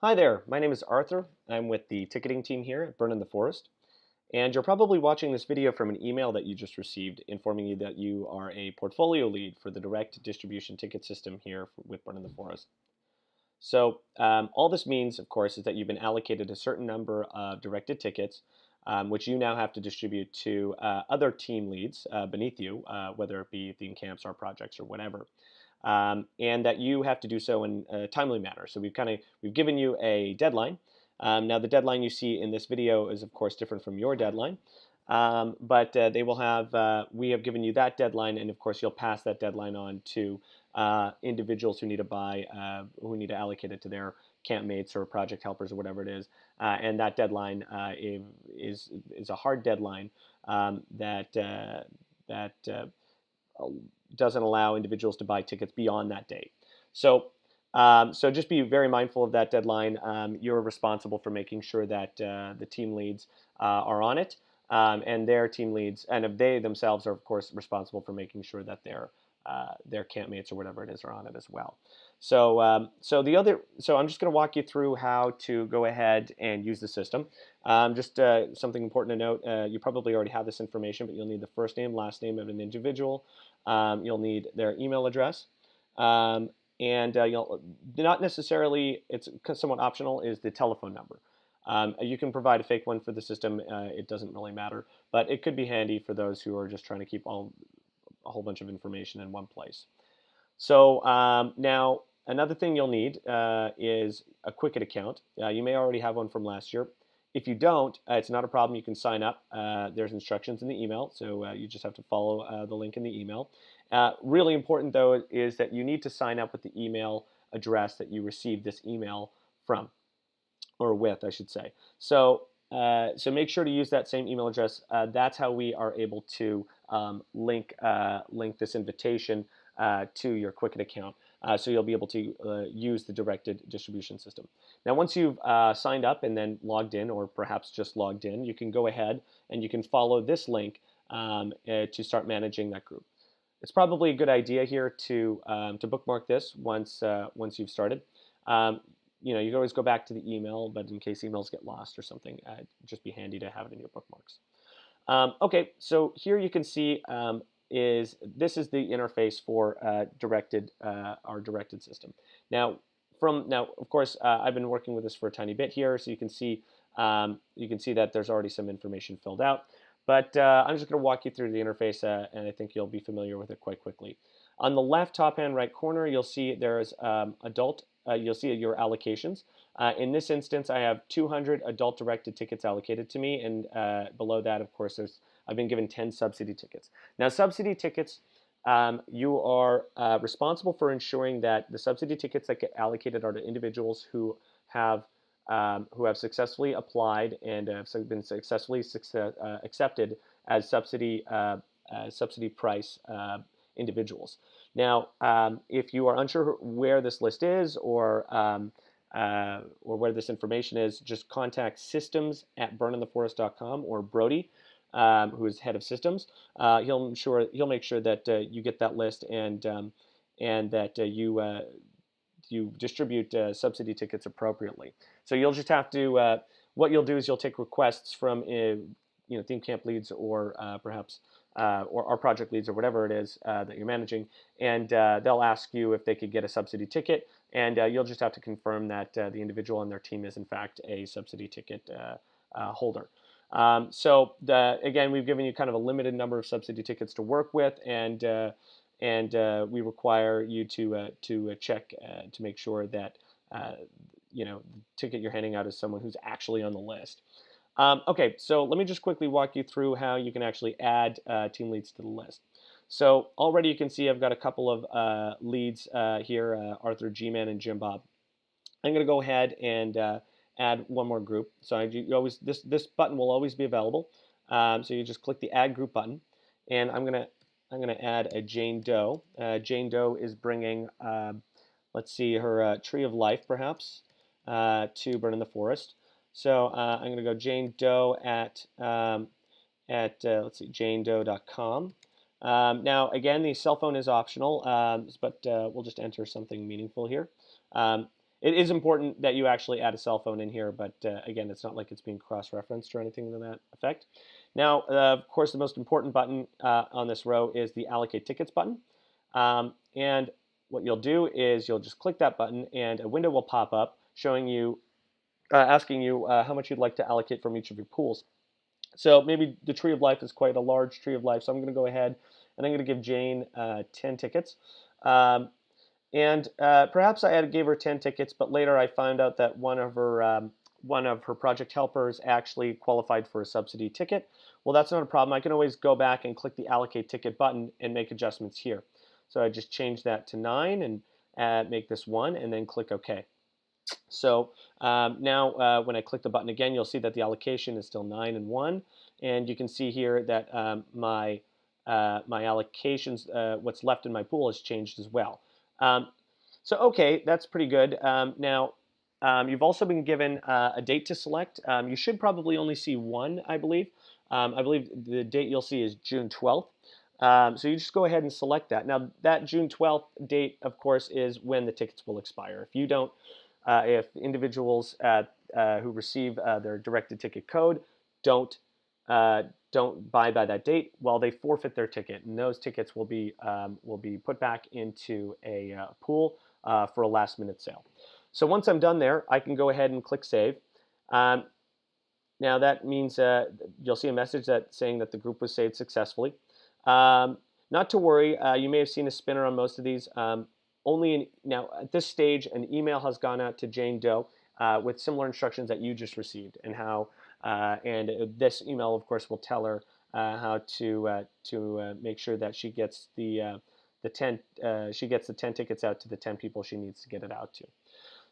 Hi there, my name is Arthur. I'm with the ticketing team here at Burn in the Forest. And you're probably watching this video from an email that you just received informing you that you are a portfolio lead for the direct distribution ticket system here with Burn in the Forest. So all this means, of course, is that you've been allocated a certain number of directed tickets, which you now have to distribute to other team leads beneath you, whether it be theme camps or projects or whatever. And that you have to do so in a timely manner. So we've given you a deadline. Now the deadline you see in this video is of course different from your deadline, but they will have we have given you that deadline, and of course you'll pass that deadline on to individuals who need to buy, who need to allocate it to their campmates or project helpers or whatever it is, and that deadline is a hard deadline that doesn't allow individuals to buy tickets beyond that date. So just be very mindful of that deadline. You're responsible for making sure that the team leads are on it, and their team leads, and they themselves are of course responsible for making sure that their campmates or whatever it is are on it as well. So I'm just going to walk you through how to go ahead and use the system. Just something important to note: you probably already have this information, but you'll need the first name, last name of an individual. You'll need their email address. And you'll not necessarily, it's somewhat optional, is the telephone number. You can provide a fake one for the system. It doesn't really matter, but it could be handy for those who are just trying to keep a whole bunch of information in one place. So now another thing you'll need is a Quicket account. You may already have one from last year. If you don't, it's not a problem. You can sign up. There's instructions in the email, so you just have to follow the link in the email. Really important, though, is that you need to sign up with the email address that you received this email from, or with, I should say. So make sure to use that same email address. That's how we are able to link this invitation to your Quicket account. So you'll be able to use the directed distribution system. Now, once you've signed up and then logged in, or perhaps just logged in, you can go ahead and you can follow this link to start managing that group. It's probably a good idea here to bookmark this once you've started. You can always go back to the email, but in case emails get lost or something, it'd just be handy to have it in your bookmarks. Okay, so here you can see this is the interface for our directed system. Now, of course, I've been working with this for a tiny bit here, so you can see that there's already some information filled out. But I'm just going to walk you through the interface, and I think you'll be familiar with it quite quickly. On the left top hand right corner, you'll see there's you'll see your allocations. In this instance, I have 200 adult-directed tickets allocated to me, and below that, of course, I've been given 10 subsidy tickets. Now, subsidy tickets, you are responsible for ensuring that the subsidy tickets that get allocated are to individuals who have successfully applied and have been successfully accepted as subsidy price individuals. Now, if you are unsure where this list is or where this information is, just contact systems@burnintheforest.com or Brody, who is head of systems. He'll make sure that you get that list and that you distribute subsidy tickets appropriately. So you'll just have to what you'll do is you'll take requests from theme camp leads or perhaps or our project leads or whatever it is that you're managing, and they'll ask you if they could get a subsidy ticket, and you'll just have to confirm that the individual on their team is in fact a subsidy ticket holder. Again, we've given you kind of a limited number of subsidy tickets to work with, and we require you to check to make sure that the ticket you're handing out is someone who's actually on the list. Okay, so let me just quickly walk you through how you can actually add team leads to the list. So already you can see I've got a couple of leads here, Arthur, G-Man, and Jim Bob. I'm going to go ahead and add one more group. So this button will always be available. So you just click the Add Group button, and I'm going to add a Jane Doe. Jane Doe is bringing, let's see, her Tree of Life perhaps to Burn in the Forest. So I'm going to go Jane Doe at let's see, janedoe.com. Now again, the cell phone is optional, but we'll just enter something meaningful here. it is important that you actually add a cell phone in here, but again, it's not like it's being cross-referenced or anything to that effect. Now, of course, the most important button on this row is the allocate tickets button. And what you'll do is you'll just click that button and a window will pop up showing you, asking you how much you'd like to allocate from each of your pools. So maybe the tree of life is quite a large tree of life, so I'm going to go ahead and I'm going to give Jane 10 tickets. And perhaps I gave her 10 tickets, but later I found out that one of her project helpers actually qualified for a subsidy ticket. Well, that's not a problem. I can always go back and click the allocate ticket button and make adjustments here. So I just change that to 9 and make this 1 and then click OK. So now when I click the button again, you'll see that the allocation is still 9 and 1. And you can see here that my allocations, what's left in my pool has changed as well. So okay, that's pretty good. Now, you've also been given a date to select. You should probably only see one, I believe. I believe the date you'll see is June 12th. So you just go ahead and select that. Now, that June 12th date, of course, is when the tickets will expire. If you don't, if individuals who receive their directed ticket code don't buy by that date, well, they forfeit their ticket, and those tickets will be put back into a pool for a last-minute sale. So once I'm done there, I can go ahead and click Save. Now that means you'll see a message saying that the group was saved successfully. Not to worry, you may have seen a spinner on most of these. Now at this stage, an email has gone out to Jane Doe with similar instructions that you just received, and how and this email, of course, will tell her how to make sure that she gets the 10 tickets out to the 10 people she needs to get it out to.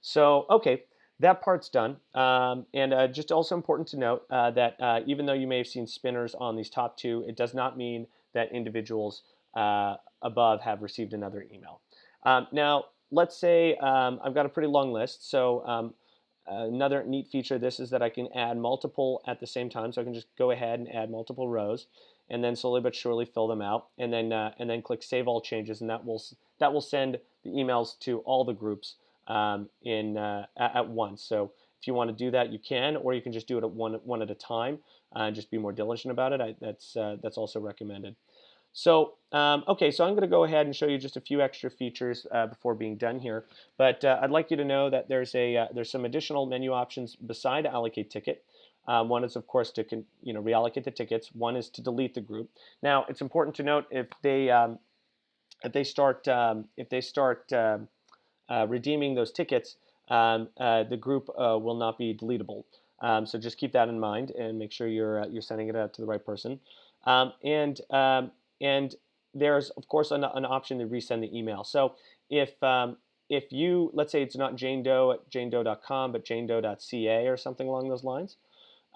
So okay, that part's done. And just also important to note that even though you may have seen spinners on these top two, it does not mean that individuals above have received another email. Now, let's say I've got a pretty long list. So another neat feature of this is that I can add multiple at the same time. So I can just go ahead and add multiple rows, and then slowly but surely fill them out, and then click Save All Changes, and that will send the emails to all the groups at once. So if you want to do that, you can, or you can just do it at one at a time and just be more diligent about it. That's also recommended. So okay, so I'm going to go ahead and show you just a few extra features before being done here. But I'd like you to know that there's some additional menu options beside allocate ticket. One is, of course, to reallocate the tickets. One is to delete the group. Now, it's important to note if they start redeeming those tickets, the group will not be deletable. So just keep that in mind and make sure you're sending it out to the right person. And there's, of course, an option to resend the email. So if you, let's say it's not Jane Doe at janedoe.com, but janedoe.ca or something along those lines,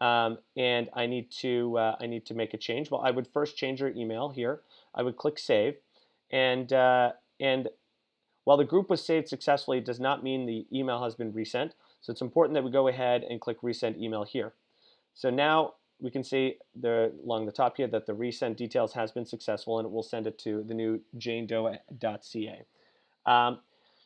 and I need to make a change. Well, I would first change your email here. I would click Save, and while the group was saved successfully, it does not mean the email has been resent. So it's important that we go ahead and click Resend Email here. So now we can see along the top here that the resend details has been successful, and it will send it to the new janedoe.ca.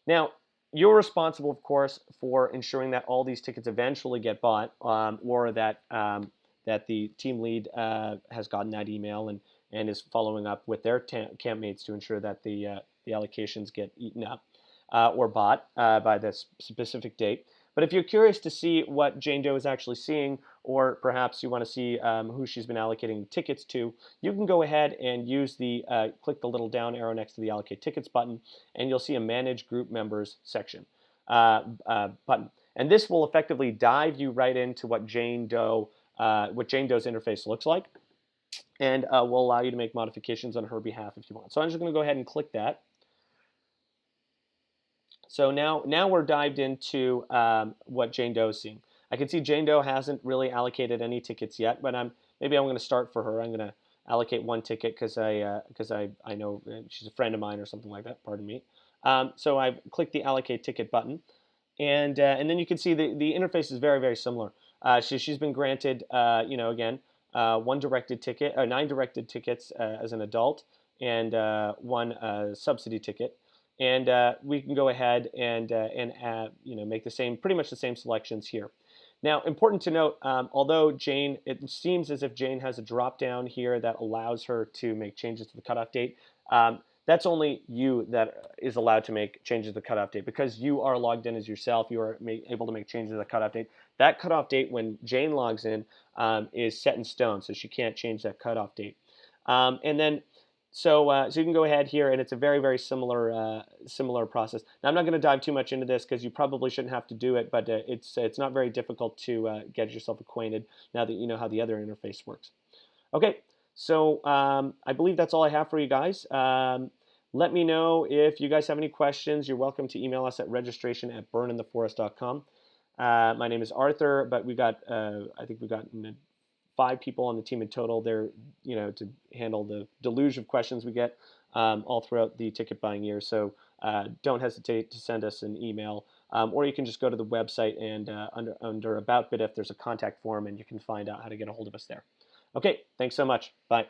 Now, you're responsible, of course, for ensuring that all these tickets eventually get bought, or that the team lead has gotten that email and is following up with their campmates to ensure that the allocations get eaten up or bought by this specific date. But if you're curious to see what Jane Doe is actually seeing, or perhaps you want to see who she's been allocating tickets to, you can go ahead and use click the little down arrow next to the Allocate Tickets button, and you'll see a Manage Group Members section button. And this will effectively dive you right into what Jane Doe's interface looks like, and will allow you to make modifications on her behalf if you want. So I'm just going to go ahead and click that. So now we're dived into what Jane Doe is seeing. I can see Jane Doe hasn't really allocated any tickets yet, but maybe I'm going to start for her. I'm going to allocate one ticket because I know she's a friend of mine or something like that. Pardon me. So I've clicked the Allocate Ticket button, and then you can see the interface is very, very similar. She's been granted, again, 9 directed tickets as an adult, and one subsidy ticket. and we can go ahead and make the same, pretty much the same selections here. Now, important to note, although Jane, it seems as if Jane has a drop down here that allows her to make changes to the cutoff date. That's only you that is allowed to make changes to the cutoff date, because you are logged in as yourself. You are able to make changes to the cutoff date. That cutoff date when Jane logs in is set in stone, so she can't change that cutoff date. And then so you can go ahead here, and it's a very, very similar process. Now, I'm not going to dive too much into this because you probably shouldn't have to do it, but it's not very difficult to get yourself acquainted now that you know how the other interface works. Okay, so I believe that's all I have for you guys. Let me know if you guys have any questions. You're welcome to email us at registration@burnintheforest.com. My name is Arthur, but we got I think we've got 5 people on the team in total. They're to handle the deluge of questions we get all throughout the ticket buying year. So don't hesitate to send us an email, or you can just go to the website and under About BidIF, there's a contact form, and you can find out how to get a hold of us there. Okay, thanks so much. Bye.